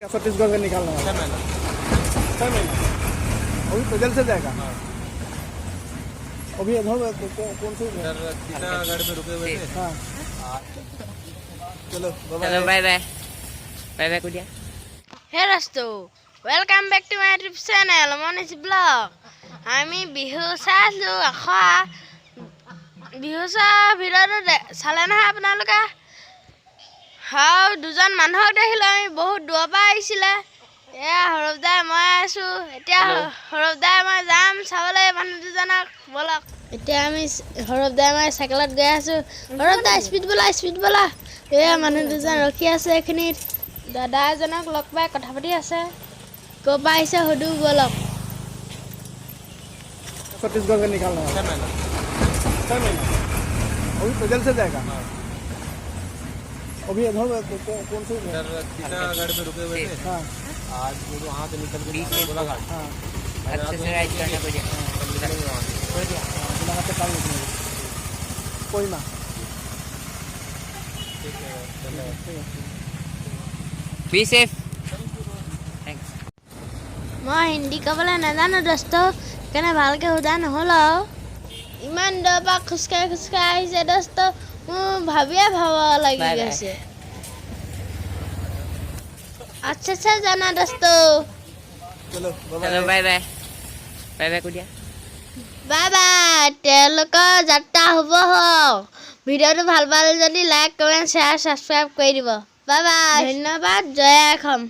छत्तीसगढ़ से निकालना है 6 महीना अभी तो जल्द से जाएगा। अभी इधर कौन से टीटागढ़ में रुके हुए थे। हाँ चलो Hello, bye bye. Bye bye, Kudia. Hey Rastu, welcome back to my YouTube channel, Monish Vlog. আমি বিহু চাইছোঁ বিহু চোৱা ভিডিঅ'টো চালে নহয় আপোনালোকে। আৰু দুজন মানুহক দেখিলোঁ, আমি বহুত দূৰৰ পৰা আহিছিলে। এয়া সৌৰভদাই মই আছোঁ, এতিয়া সৌৰভদাই মই যাম চাবলৈ মানুহ দুজনক। ব'লক এতিয়া আমি সৌৰভদাই মই চাইকেলত গৈ আছোঁ। সৌৰভদাই স্পীড ব'লা। এয়া মানুহ দুজন ৰখি আছে এইখিনিত। দাদা এজনক লগ পাই কথা পাতি আছে। ক'ৰ পৰা আহিছে সুধো ব'লক। छत्तीसगढ़ से निकालना है 6 महीना अभी तो जल्द से जाएगा। अभी इधर कौन से टीटागढ़ में रुके हुए थे। हाँ आज वो वहाँ से निकल के गोलाघाट हाँ अच्छे से राइड करना Kudia. निकलेंगे वहाँ से। गोलाघाट से कल निकलेंगे कोई ना। Be safe. Thanks. মই হিন্দী ক'বলৈ নাজানো দোস্ত, সেইকাৰণে ভালকৈ সোধা নহ'ল আৰু। ইমান দূৰৰ পৰা খোজকাঢ়ি আহিছে দোস্ত, মোৰ ভাবিয়ে ভাব লাগি Bye bye. গৈছে। আচ্ছা জানা দোস্ত। चलो Hello, bye bye. Bye bye, Kudia. Bye bye, তেওঁলোকৰ যাত্ৰা শুভ হওক। ভিডিঅ'টো ভাল পালে যদি লাইক কমেণ্ট শ্বেয়াৰ ছাবস্ক্ৰাইব কৰি দিব। বাই বাই, ধন্যবাদ, জয় অসম।